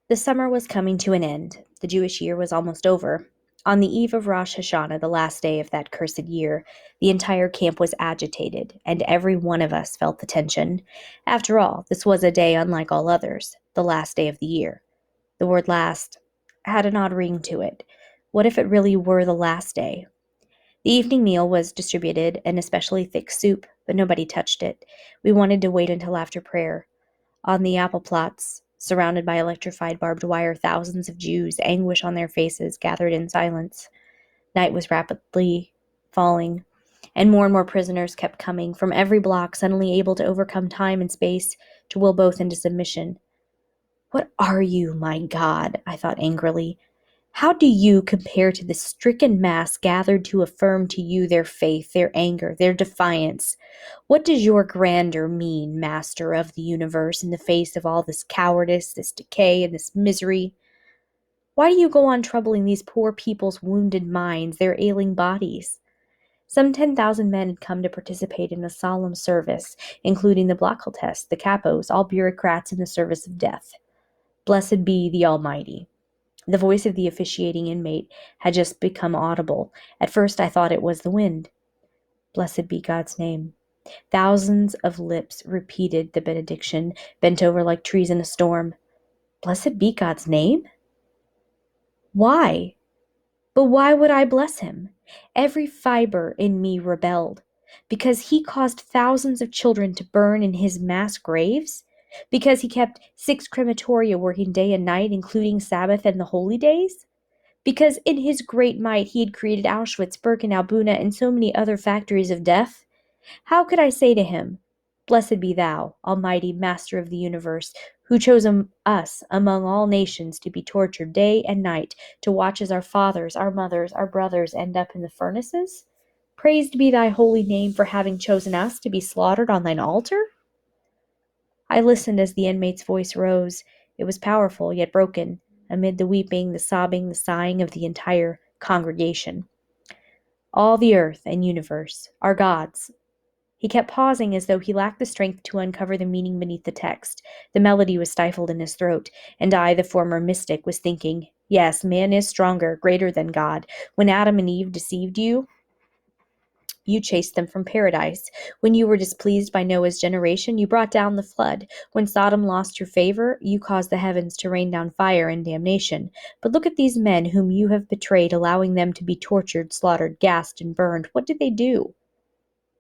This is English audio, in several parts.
The summer was coming to an end. The Jewish year was almost over. On the eve of Rosh Hashanah, the last day of that cursed year, the entire camp was agitated, and every one of us felt the tension. After all, this was a day unlike all others, the last day of the year. The word last had an odd ring to it. What if it really were the last day? The evening meal was distributed, an especially thick soup, but nobody touched it. We wanted to wait until after prayer. On the apple plots, surrounded by electrified barbed wire, thousands of Jews, anguish on their faces, gathered in silence. Night was rapidly falling, and more prisoners kept coming from every block, suddenly able to overcome time and space to will both into submission. What are you, my God? I thought angrily. How do you compare to the stricken mass gathered to affirm to you their faith, their anger, their defiance? What does your grandeur mean, Master of the universe, in the face of all this cowardice, this decay, and this misery? Why do you go on troubling these poor people's wounded minds, their ailing bodies? Some 10,000 men had come to participate in a solemn service, including the Blockeltest, the capos, all bureaucrats in the service of death. Blessed be the Almighty. The voice of the officiating inmate had just become audible. At first I thought it was the wind. Blessed be God's name. Thousands of lips repeated the benediction, bent over like trees in a storm. Blessed be God's name? Why? But why would I bless him? Every fiber in me rebelled. Because he caused thousands of children to burn in his mass graves? Because he kept 6 crematoria working day and night, including Sabbath and the holy days? Because in his great might he had created Auschwitz, Birkenau, Buna, and so many other factories of death? How could I say to him, Blessed be thou, Almighty Master of the universe, who chose us among all nations to be tortured day and night, to watch as our fathers, our mothers, our brothers end up in the furnaces? Praised be thy holy name for having chosen us to be slaughtered on thine altar? I listened as the inmate's voice rose. It was powerful, yet broken, amid the weeping, the sobbing, the sighing of the entire congregation. All the earth and universe are God's. He kept pausing as though he lacked the strength to uncover the meaning beneath the text. The melody was stifled in his throat, and I, the former mystic, was thinking, yes, man is stronger, greater than God. When Adam and Eve deceived you, you chased them from paradise. When you were displeased by Noah's generation, you brought down the flood. When Sodom lost your favor, you caused the heavens to rain down fire and damnation. But look at these men whom you have betrayed, allowing them to be tortured, slaughtered, gassed, and burned. What did they do?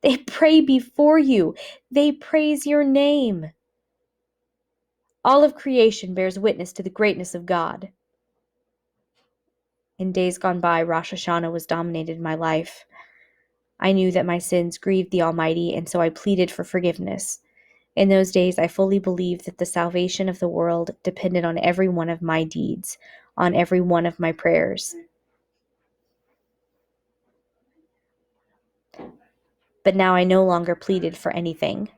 They pray before you. They praise your name. All of creation bears witness to the greatness of God. In days gone by, Rosh Hashanah was dominated in my life. I knew that my sins grieved the Almighty, and so I pleaded for forgiveness. In those days, I fully believed that the salvation of the world depended on every one of my deeds, on every one of my prayers. But now I no longer pleaded for anything.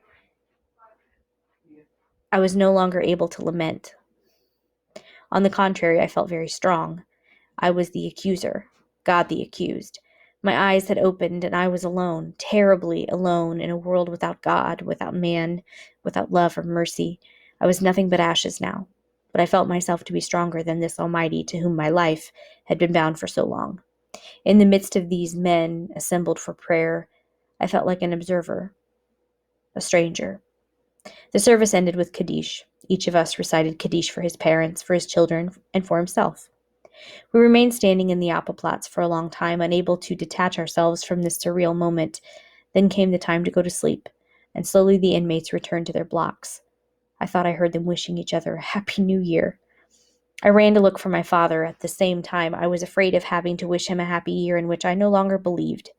I was no longer able to lament. On the contrary, I felt very strong. I was the accuser, God the accused. My eyes had opened, and I was alone, terribly alone, in a world without God, without man, without love or mercy. I was nothing but ashes now, but I felt myself to be stronger than this Almighty to whom my life had been bound for so long. In the midst of these men assembled for prayer, I felt like an observer, a stranger. The service ended with Kaddish. Each of us recited Kaddish for his parents, for his children, and for himself. We remained standing in the apple plots for a long time, unable to detach ourselves from this surreal moment. Then came the time to go to sleep, and slowly the inmates returned to their blocks. I thought I heard them wishing each other a Happy New Year. I ran to look for my father. At the same time, I was afraid of having to wish him a happy year in which I no longer believed.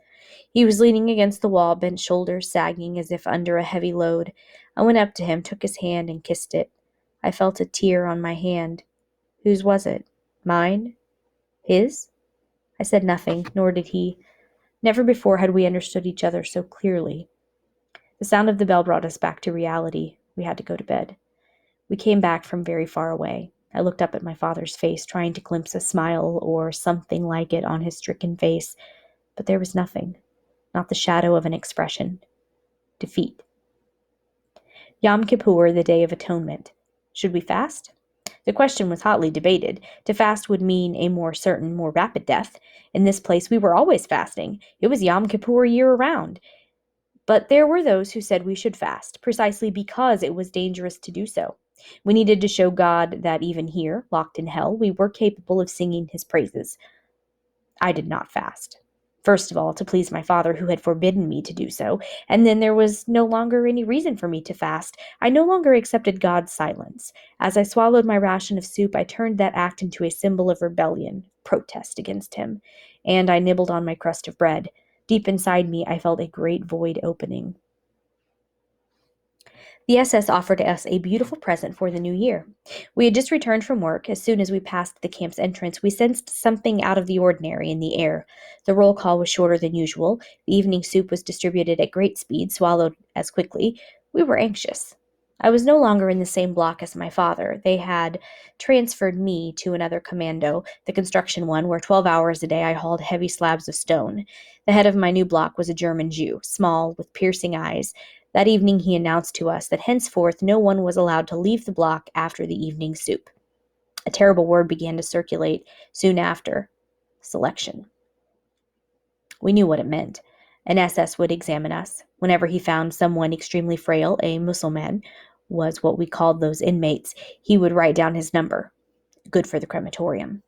He was leaning against the wall, bent shoulders sagging as if under a heavy load. I went up to him, took his hand, and kissed it. I felt a tear on my hand. Whose was it? Mine? His? I said nothing, nor did he. Never before had we understood each other so clearly. The sound of the bell brought us back to reality. We had to go to bed. We came back from very far away. I looked up at my father's face, trying to glimpse a smile or something like it on his stricken face, but there was nothing, not the shadow of an expression. Defeat. Yom Kippur, the Day of Atonement. Should we fast? The question was hotly debated. To fast would mean a more certain, more rapid death. In this place, we were always fasting. It was Yom Kippur year round. But there were those who said we should fast, precisely because it was dangerous to do so. We needed to show God that even here, locked in hell, we were capable of singing his praises. I did not fast. First of all, to please my father, who had forbidden me to do so, and then there was no longer any reason for me to fast. I no longer accepted God's silence. As I swallowed my ration of soup, I turned that act into a symbol of rebellion, protest against him, and I nibbled on my crust of bread. Deep inside me, I felt a great void opening. The SS offered us a beautiful present for the new year. We had just returned from work. As soon as we passed the camp's entrance, we sensed something out of the ordinary in the air. The roll call was shorter than usual. The evening soup was distributed at great speed, swallowed as quickly. We were anxious. I was no longer in the same block as my father. They had transferred me to another commando, the construction one, where 12 hours a day I hauled heavy slabs of stone. The head of my new block was a German Jew, small, with piercing eyes. That evening he announced to us that henceforth no one was allowed to leave the block after the evening soup. A terrible word began to circulate soon after: selection. We knew what it meant. An SS would examine us. Whenever he found someone extremely frail, a Mussulman was what we called those inmates, he would write down his number. Good for the crematorium.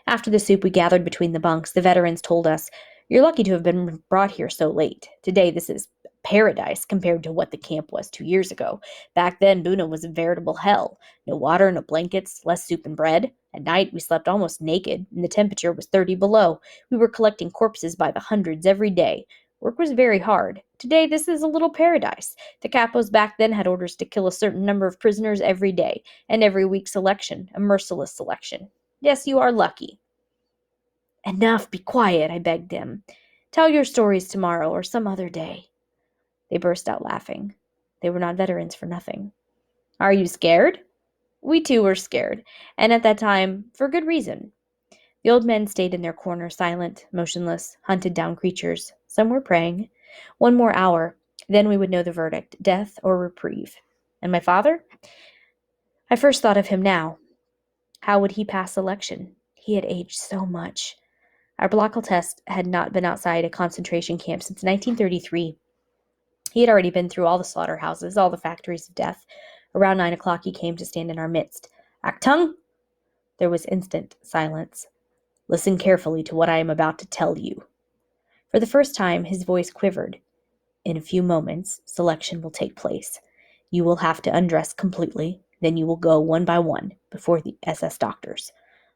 After the soup, we gathered between the bunks. The veterans told us, "You're lucky to have been brought here so late. Today, this is paradise compared to what the camp was 2 years ago. Back then, Buna was a veritable hell. No water, no blankets, less soup and bread. At night, we slept almost naked, and the temperature was 30 below. We were collecting corpses by the hundreds every day. Work was very hard. Today, this is a little paradise. The capos back then had orders to kill a certain number of prisoners every day, and every week selection, a merciless selection. Yes, you are lucky." "Enough, be quiet," I begged them. "Tell your stories tomorrow or some other day." They burst out laughing. They were not veterans for nothing. "Are you scared?" We too were scared, and at that time, for good reason. The old men stayed in their corner, silent, motionless, hunted down creatures. Some were praying. One more hour, then we would know the verdict, death or reprieve. And my father? I first thought of him now. How would he pass selection? He had aged so much. Our blockal test had not been outside a concentration camp since 1933. He had already been through all the slaughterhouses, all the factories of death. Around 9 o'clock he came to stand in our midst. "Achtung!" There was instant silence. "Listen carefully to what I am about to tell you." For the first time his voice quivered. "In a few moments, selection will take place. You will have to undress completely, then you will go one by one before the SS doctors.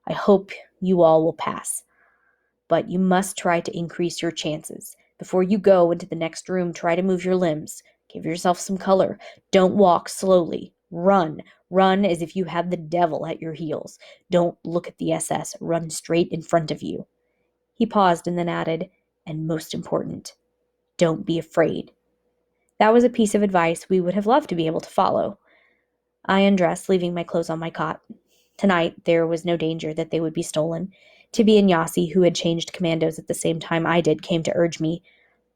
I hope you all will pass. But you must try to increase your chances. Before you go into the next room, try to move your limbs. Give yourself some color. Don't walk slowly. Run. Run as if you had the devil at your heels. Don't look at the SS. Run straight in front of you." He paused and then added, "And most important, don't be afraid." That was a piece of advice we would have loved to be able to follow. I undressed, leaving my clothes on my cot. Tonight, there was no danger that they would be stolen. Tibi and Yossi, who had changed commandos at the same time I did, came to urge me.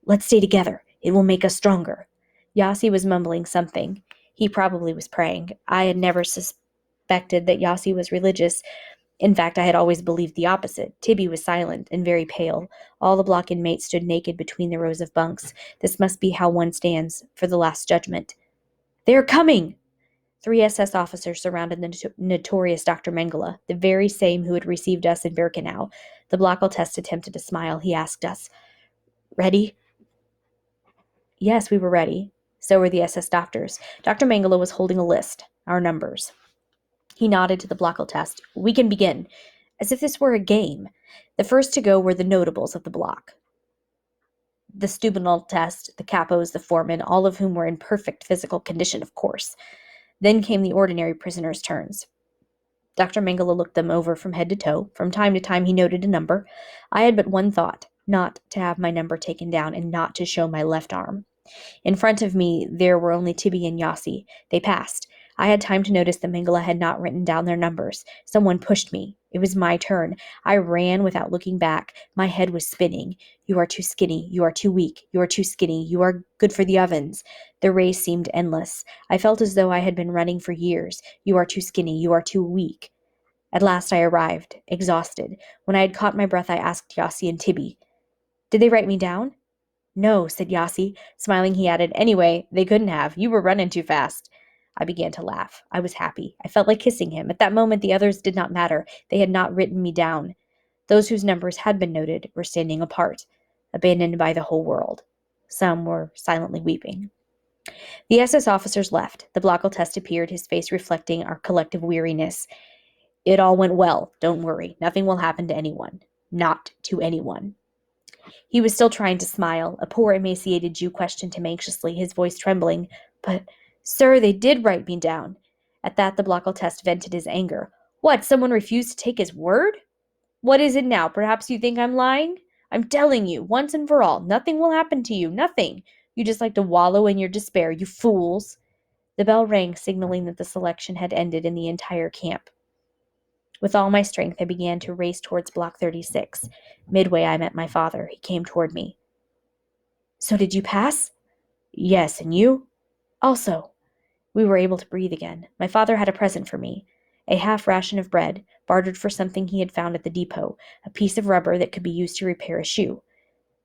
"Let's stay together. It will make us stronger." Yossi was mumbling something. He probably was praying. I had never suspected that Yossi was religious. In fact, I had always believed the opposite. Tibi was silent and very pale. All the block inmates stood naked between the rows of bunks. This must be how one stands for the last judgment. "They are coming!" 3 SS officers surrounded the notorious Dr. Mengele, the very same who had received us in Birkenau. The blockal test attempted a smile. He asked us, "Ready?" Yes, we were ready. So were the SS doctors. Dr. Mengele was holding a list, our numbers. He nodded to the blockal test. "We can begin," as if this were a game. The first to go were the notables of the block. The Steubenal test, the capos, the foremen, all of whom were in perfect physical condition, of course. Then came the ordinary prisoners' turns. Dr. Mengele looked them over from head to toe. From time to time he noted a number. I had but one thought, not to have my number taken down and not to show my left arm. In front of me there were only Tibi and Yossi. They passed. I had time to notice that Mengele had not written down their numbers. Someone pushed me. It was my turn. I ran without looking back. My head was spinning. You are too skinny. You are too weak. You are too skinny. You are good for the ovens. The race seemed endless. I felt as though I had been running for years. You are too skinny. You are too weak. At last I arrived, exhausted. When I had caught my breath, I asked Yossi and Tibby, "Did they write me down?" "No," said Yossi. Smiling, he added, "Anyway, they couldn't have. You were running too fast." I began to laugh. I was happy. I felt like kissing him. At that moment, the others did not matter. They had not written me down. Those whose numbers had been noted were standing apart, abandoned by the whole world. Some were silently weeping. The SS officers left. The Blockle test appeared, his face reflecting our collective weariness. "It all went well. Don't worry. Nothing will happen to anyone. Not to anyone." He was still trying to smile. A poor emaciated Jew questioned him anxiously, his voice trembling. "But, sir, they did write me down." At that, the Blockle test vented his anger. "What, someone refused to take his word? What is it now? Perhaps you think I'm lying? I'm telling you, once and for all, nothing will happen to you. Nothing. You just like to wallow in your despair, you fools." The bell rang, signaling that the selection had ended in the entire camp. With all my strength, I began to race towards Block 36. Midway, I met my father. He came toward me. "So did you pass?" "Yes, and you?" "Also." We were able to breathe again. My father had a present for me. A half ration of bread, bartered for something he had found at the depot, a piece of rubber that could be used to repair a shoe.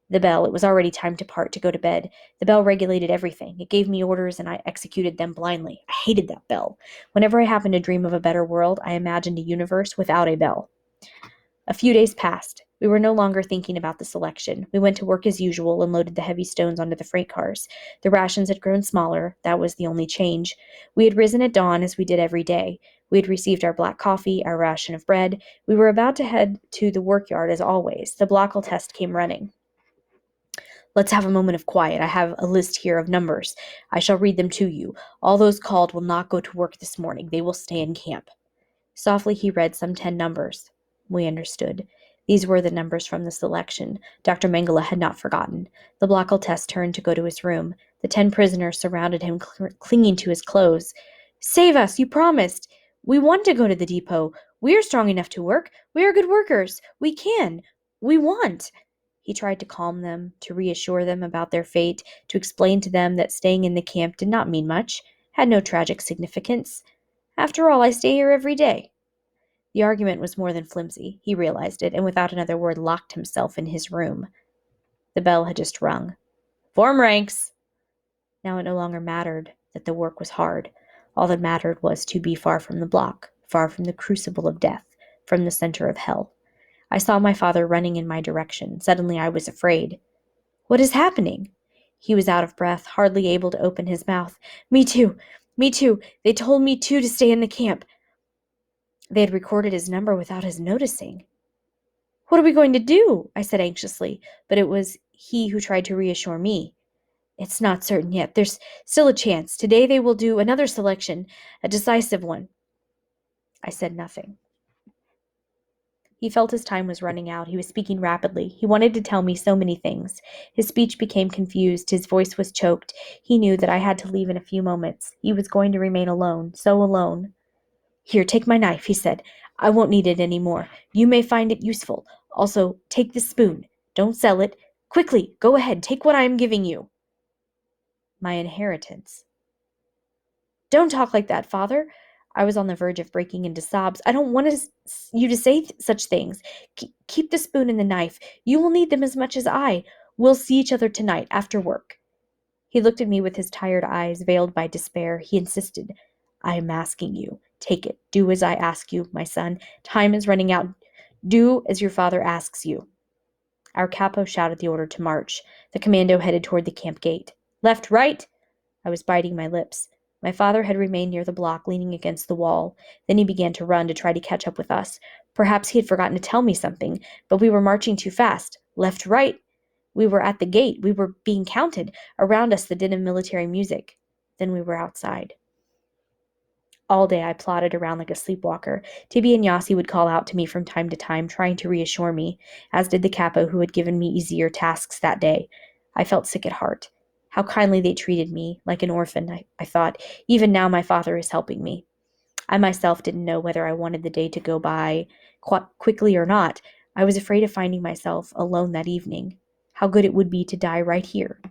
The bell, it was already time to part, to go to bed. The bell regulated everything. It gave me orders, and I executed them blindly. I hated that bell. Whenever I happened to dream of a better world, I imagined a universe without a bell. A few days passed. We were no longer thinking about the selection. We went to work as usual and loaded the heavy stones onto the freight cars. The rations had grown smaller. That was the only change. We had risen at dawn as we did every day. We had received our black coffee, our ration of bread. We were about to head to the workyard as always. The Blockle test came running. "Let's have a moment of quiet. I have a list here of numbers. I shall read them to you. All those called will not go to work this morning. They will stay in camp." Softly he read some 10 numbers. We understood. These were the numbers from the selection. Dr. Mengele had not forgotten. The Blockle test turned to go to his room. The 10 prisoners surrounded him, clinging to his clothes. "Save us! You promised! We want to go to the depot. We are strong enough to work. We are good workers. We can. We want." He tried to calm them, to reassure them about their fate, to explain to them that staying in the camp did not mean much, had no tragic significance. "After all, I stay here every day." The argument was more than flimsy. He realized it, and without another word locked himself in his room. The bell had just rung. "Form ranks!" Now it no longer mattered that the work was hard. All that mattered was to be far from the block, far from the crucible of death, from the center of hell. I saw my father running in my direction. Suddenly I was afraid. "What is happening?" He was out of breath, hardly able to open his mouth. "Me too. Me too. They told me too to stay in the camp." They had recorded his number without his noticing. "What are we going to do?" I said anxiously, but it was he who tried to reassure me. "It's not certain yet. There's still a chance. Today they will do another selection, a decisive one." I said nothing. He felt his time was running out. He was speaking rapidly. He wanted to tell me so many things. His speech became confused. His voice was choked. He knew that I had to leave in a few moments. He was going to remain alone, so alone. "Here, take my knife," he said. "I won't need it any more. You may find it useful. Also, take this spoon. Don't sell it. Quickly, go ahead. Take what I am giving you." My inheritance. "Don't talk like that, Father." I was on the verge of breaking into sobs. "I don't want you to say such things. Keep the spoon and the knife. You will need them as much as I. We'll see each other tonight, after work." He looked at me with his tired eyes veiled by despair. He insisted. "I am asking you. Take it. Do as I ask you, my son. Time is running out. Do as your father asks you." Our capo shouted the order to march. The commando headed toward the camp gate. "Left, right!" I was biting my lips. My father had remained near the block, leaning against the wall. Then he began to run to try to catch up with us. Perhaps he had forgotten to tell me something, but we were marching too fast. Left, right! We were at the gate. We were being counted. Around us the din of military music. Then we were outside. All day I plodded around like a sleepwalker. Tibby and Yossi would call out to me from time to time, trying to reassure me, as did the capo who had given me easier tasks that day. I felt sick at heart. How kindly they treated me, like an orphan, I thought. Even now my father is helping me. I myself didn't know whether I wanted the day to go by quickly or not. I was afraid of finding myself alone that evening. How good it would be to die right here.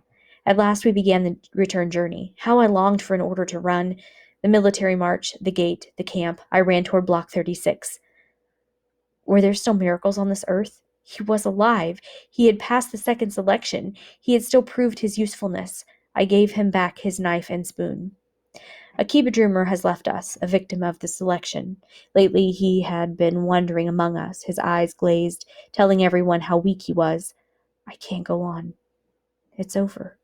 At last we began the return journey. How I longed for an order to run. The military march, the gate, the camp. I ran toward Block 36. Were there still miracles on this earth? He was alive. He had passed the second selection. He had still proved his usefulness. I gave him back his knife and spoon. A Kiba dreamer has left us, a victim of the selection. Lately he had been wandering among us, his eyes glazed, telling everyone how weak he was. I can't go on. It's over.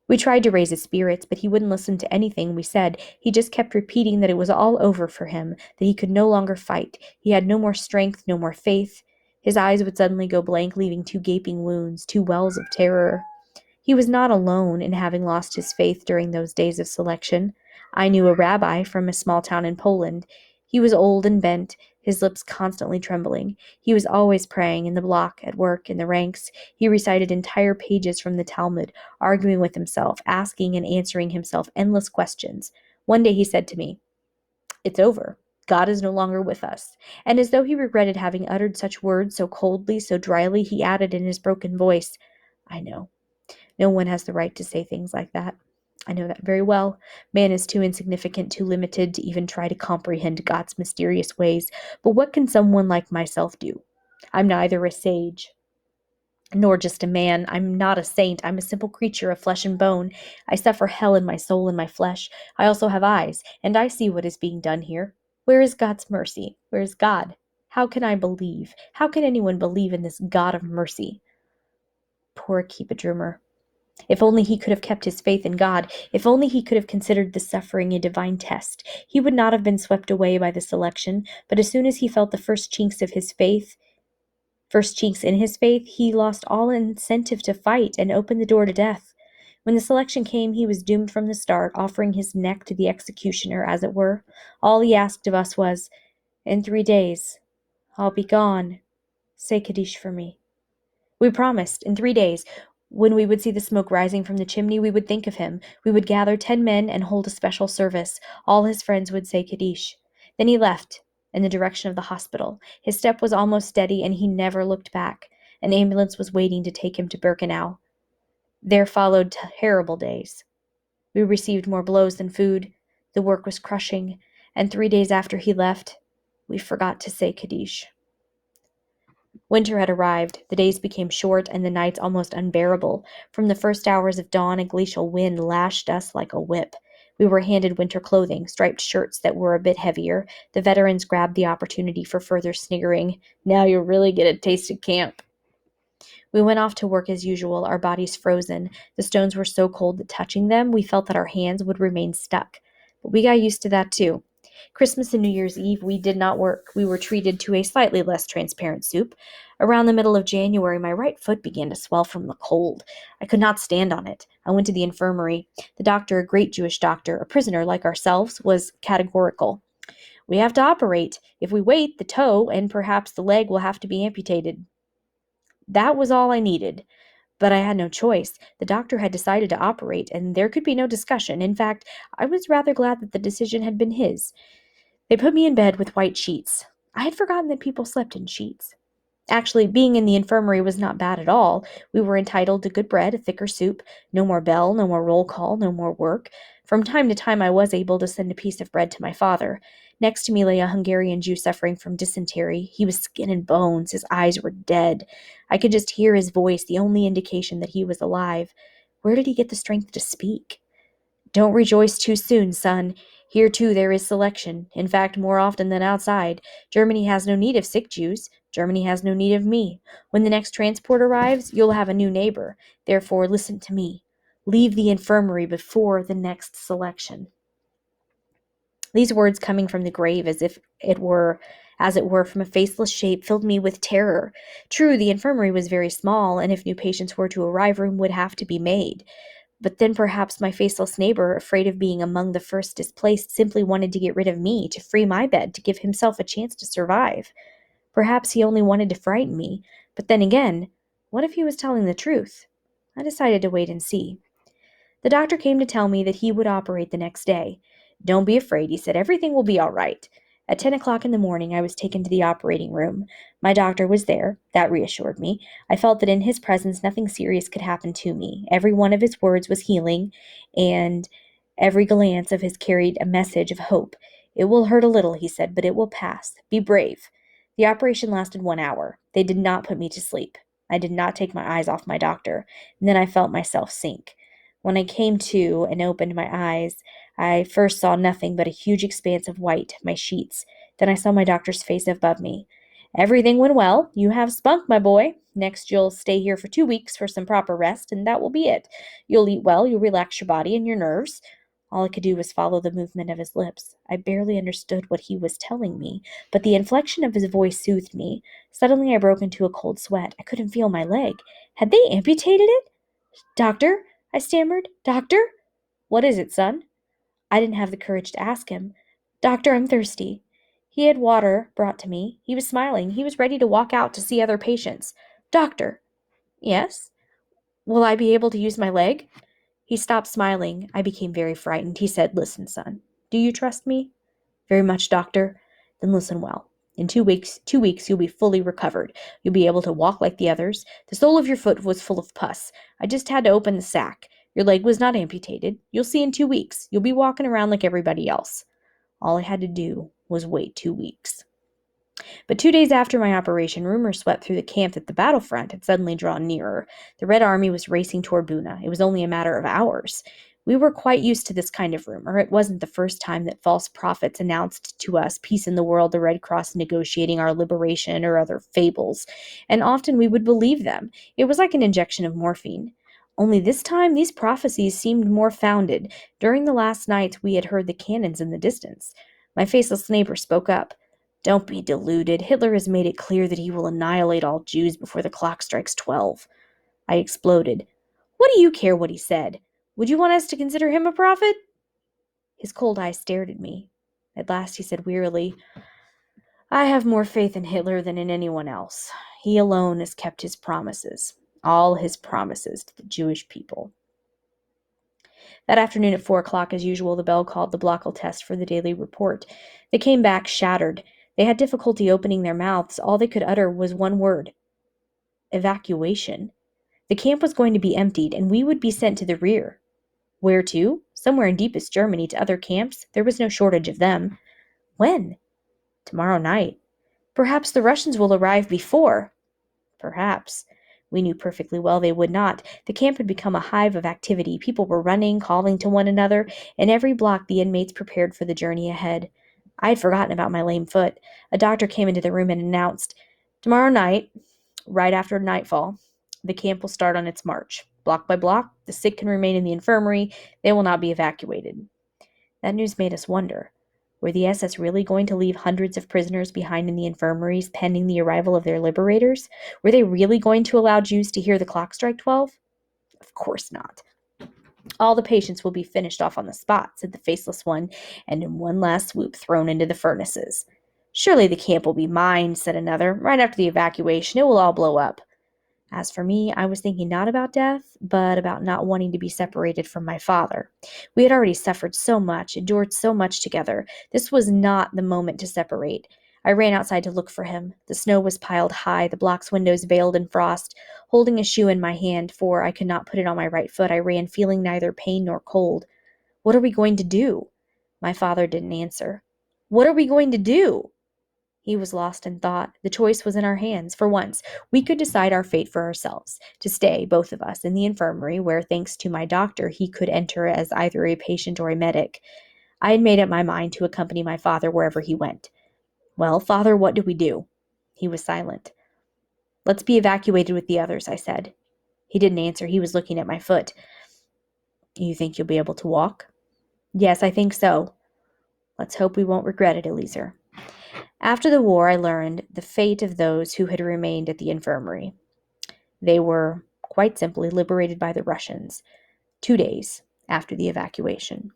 We tried to raise his spirits, but he wouldn't listen to anything we said. He just kept repeating that it was all over for him, that he could no longer fight. He had no more strength, no more faith. His eyes would suddenly go blank, leaving two gaping wounds, two wells of terror. He was not alone in having lost his faith during those days of selection. I knew a rabbi from a small town in Poland. He was old and bent, his lips constantly trembling. He was always praying in the block, at work, in the ranks. He recited entire pages from the Talmud, arguing with himself, asking and answering himself endless questions. One day he said to me, "It's over. God is no longer with us." And as though he regretted having uttered such words so coldly, so dryly, he added in his broken voice, "I know. No one has the right to say things like that. I know that very well. Man is too insignificant, too limited to even try to comprehend God's mysterious ways. But what can someone like myself do? I'm neither a sage nor just a man. I'm not a saint. I'm a simple creature of flesh and bone. I suffer hell in my soul and my flesh. I also have eyes, and I see what is being done here. Where is God's mercy? Where is God? How can I believe? How can anyone believe in this God of mercy? Poor Keepadrummer. If only he could have kept his faith in God, if only he could have considered the suffering a divine test, he would not have been swept away by the selection, but as soon as he felt the first chinks in his faith, he lost all incentive to fight and opened the door to death. When the selection came, he was doomed from the start, offering his neck to the executioner, as it were. All he asked of us was, "In 3 days, I'll be gone. Say Kaddish for me." We promised, in 3 days, when we would see the smoke rising from the chimney, we would think of him. We would gather 10 men and hold a special service. All his friends would say Kaddish. Then he left, in the direction of the hospital. His step was almost steady, and he never looked back. An ambulance was waiting to take him to Birkenau. There followed terrible days. We received more blows than food. The work was crushing, and 3 days after he left, we forgot to say Kaddish. Winter had arrived. The days became short and the nights almost unbearable. From the first hours of dawn, a glacial wind lashed us like a whip. We were handed winter clothing, striped shirts that were a bit heavier. The veterans grabbed the opportunity for further sniggering. "Now you really get a taste of camp." We went off to work as usual, our bodies frozen. The stones were so cold that touching them, we felt that our hands would remain stuck. But we got used to that too. Christmas and New Year's Eve, we did not work. We were treated to a slightly less transparent soup. Around the middle of January, my right foot began to swell from the cold. I could not stand on it. I went to the infirmary. The doctor, a great Jewish doctor, a prisoner like ourselves, was categorical. "We have to operate. If we wait, the toe and perhaps the leg will have to be amputated." That was all I needed. But I had no choice. The doctor had decided to operate, and there could be no discussion. In fact, I was rather glad that the decision had been his. They put me in bed with white sheets. I had forgotten that people slept in sheets. Actually, being in the infirmary was not bad at all. We were entitled to good bread, a thicker soup, no more bell, no more roll call, no more work. From time to time I was able to send a piece of bread to my father. Next to me lay a Hungarian Jew suffering from dysentery. He was skin and bones. His eyes were dead. I could just hear his voice, the only indication that he was alive. Where did he get the strength to speak? "Don't rejoice too soon, son. Here, too, there is selection. In fact, more often than outside. Germany has no need of sick Jews. Germany has no need of me. When the next transport arrives, you'll have a new neighbor. Therefore, listen to me. Leave the infirmary before the next selection." These words, coming from the grave as it were from a faceless shape, filled me with terror. True, the infirmary was very small, and if new patients were to arrive, room would have to be made. But then perhaps my faceless neighbor, afraid of being among the first displaced, simply wanted to get rid of me, to free my bed, to give himself a chance to survive. Perhaps he only wanted to frighten me. But then again, what if he was telling the truth? I decided to wait and see. The doctor came to tell me that he would operate the next day. Don't be afraid, he said. Everything will be all right. At 10 o'clock in the morning, I was taken to the operating room. My doctor was there. That reassured me. I felt that in his presence, nothing serious could happen to me. Every one of his words was healing, and every glance of his carried a message of hope. It will hurt a little, he said, but it will pass. Be brave. The operation lasted 1 hour. They did not put me to sleep. I did not take my eyes off my doctor, and then I felt myself sink. When I came to and opened my eyes, I first saw nothing but a huge expanse of white, my sheets. Then I saw my doctor's face above me. Everything went well. You have spunk, my boy. Next, you'll stay here for 2 weeks for some proper rest, and that will be it. You'll eat well, you'll relax your body and your nerves. All I could do was follow the movement of his lips. I barely understood what he was telling me, but the inflection of his voice soothed me. Suddenly I broke into a cold sweat. I couldn't feel my leg. Had they amputated it? Doctor? I stammered. Doctor? What is it, son? I didn't have the courage to ask him. Doctor, I'm thirsty. He had water brought to me. He was smiling. He was ready to walk out to see other patients. Doctor. Yes? Will I be able to use my leg? He stopped smiling. I became very frightened. He said, Listen, son. Do you trust me? Very much, doctor. Then listen well. In 2 weeks, you'll be fully recovered. You'll be able to walk like the others. The sole of your foot was full of pus. I just had to open the sac. Your leg was not amputated. You'll see in 2 weeks. You'll be walking around like everybody else. All I had to do was wait 2 weeks. But 2 days after my operation, rumors swept through the camp that the battlefront had suddenly drawn nearer. The Red Army was racing toward Buna. It was only a matter of hours. We were quite used to this kind of rumor. It wasn't the first time that false prophets announced to us peace in the world, the Red Cross negotiating our liberation, or other fables, and often we would believe them. It was like an injection of morphine. Only this time, these prophecies seemed more founded. During the last nights, we had heard the cannons in the distance. My faceless neighbor spoke up. Don't be deluded. Hitler has made it clear that he will annihilate all Jews before the clock strikes 12. I exploded. What do you care what he said? Would you want us to consider him a prophet? His cold eyes stared at me. At last he said wearily, I have more faith in Hitler than in anyone else. He alone has kept his promises, all his promises to the Jewish people. That afternoon at 4 o'clock, as usual, the bell called the Blockle test for the daily report. They came back shattered. They had difficulty opening their mouths. All they could utter was one word. Evacuation. The camp was going to be emptied, and we would be sent to the rear. Where to? Somewhere in deepest Germany, to other camps. There was no shortage of them. When? Tomorrow night. Perhaps the Russians will arrive before. Perhaps. We knew perfectly well they would not. The camp had become a hive of activity. People were running, calling to one another. In every block, the inmates prepared for the journey ahead. I had forgotten about my lame foot. A doctor came into the room and announced, Tomorrow night, right after nightfall, the camp will start on its march. Block by block, the sick can remain in the infirmary. They will not be evacuated. That news made us wonder. Were the SS really going to leave hundreds of prisoners behind in the infirmaries pending the arrival of their liberators? Were they really going to allow Jews to hear the clock strike 12? Of course not. All the patients will be finished off on the spot, said the faceless one, and in one last swoop thrown into the furnaces. Surely the camp will be mine, said another. Right after the evacuation, it will all blow up. As for me, I was thinking not about death, but about not wanting to be separated from my father. We had already suffered so much, endured so much together. This was not the moment to separate. I ran outside to look for him. The snow was piled high, the block's windows veiled in frost. Holding a shoe in my hand, for I could not put it on my right foot, I ran, feeling neither pain nor cold. What are we going to do? My father didn't answer. What are we going to do? He was lost in thought. The choice was in our hands. For once, we could decide our fate for ourselves. To stay, both of us, in the infirmary, where, thanks to my doctor, he could enter as either a patient or a medic. I had made up my mind to accompany my father wherever he went. Well, father, what do we do? He was silent. Let's be evacuated with the others, I said. He didn't answer. He was looking at my foot. You think you'll be able to walk? Yes, I think so. Let's hope we won't regret it, Eliezer. After the war, I learned the fate of those who had remained at the infirmary. They were, quite simply, liberated by the Russians 2 days after the evacuation.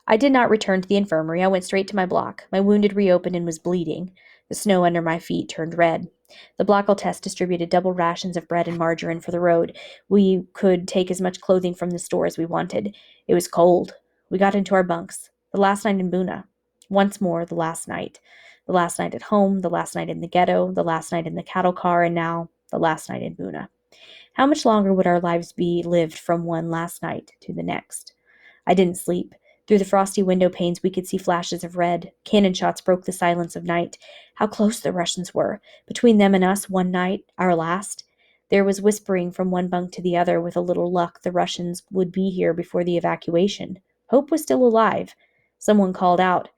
I did not return to the infirmary. I went straight to my block. My wound had reopened and was bleeding. The snow under my feet turned red. The Blockel test distributed double rations of bread and margarine for the road. We could take as much clothing from the store as we wanted. It was cold. We got into our bunks. The last night in Buna. Once more, the last night. The last night at home, the last night in the ghetto, the last night in the cattle car, and now the last night in Buna. How much longer would our lives be lived from one last night to the next? I didn't sleep. Through the frosty window panes, we could see flashes of red. Cannon shots broke the silence of night. How close the Russians were. Between them and us, one night, our last. There was whispering from one bunk to the other. With a little luck, the Russians would be here before the evacuation. Hope was still alive. Someone called out,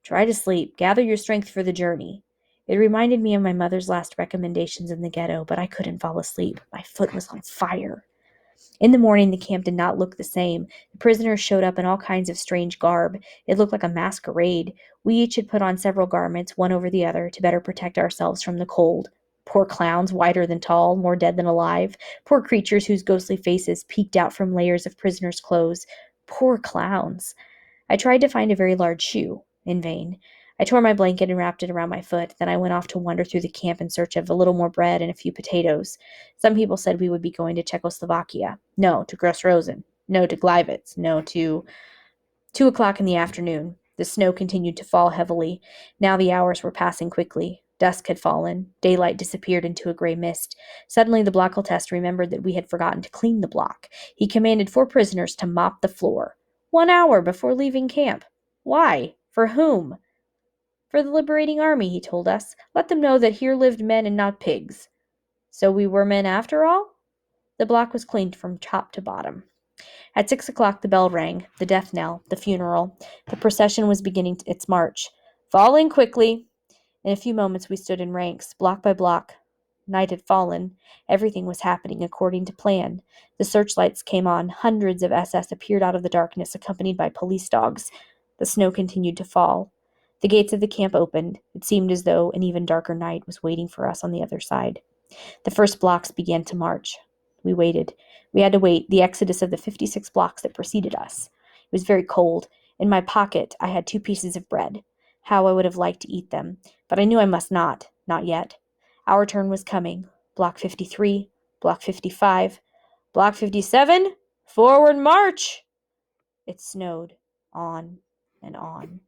"Try to sleep. Gather your strength for the journey." It reminded me of my mother's last recommendations in the ghetto, but I couldn't fall asleep. My foot was on fire. In the morning, the camp did not look the same. The prisoners showed up in all kinds of strange garb. It looked like a masquerade. We each had put on several garments, one over the other, to better protect ourselves from the cold. Poor clowns, whiter than tall, more dead than alive. Poor creatures whose ghostly faces peeked out from layers of prisoners' clothes. Poor clowns. I tried to find a very large shoe. In vain. I tore my blanket and wrapped it around my foot. Then I went off to wander through the camp in search of a little more bread and a few potatoes. Some people said we would be going to Czechoslovakia. No, to Gross Rosen. No, to Gleiwitz. No, to 2 o'clock in the afternoon. The snow continued to fall heavily. Now the hours were passing quickly. Dusk had fallen. Daylight disappeared into a gray mist. Suddenly the Blockel test remembered that we had forgotten to clean the block. He commanded 4 prisoners to mop the floor. 1 hour before leaving camp. Why? For whom? For the liberating army, he told us. Let them know that here lived men and not pigs. So we were men after all? The block was cleaned from top to bottom. At 6 o'clock the bell rang, the death knell, the funeral. The procession was beginning its march. Fall in quickly. In a few moments we stood in ranks, block by block. Night had fallen. Everything was happening according to plan. The searchlights came on. Hundreds of SS appeared out of the darkness, accompanied by police dogs. The snow continued to fall. The gates of the camp opened. It seemed as though an even darker night was waiting for us on the other side. The first blocks began to march. We waited. We had to wait the exodus of the 56 blocks that preceded us. It was very cold. In my pocket, I had 2 pieces of bread. How I would have liked to eat them, but I knew I must not yet. Our turn was coming. Block 53, Block 55, Block 57, forward march! It snowed on and on.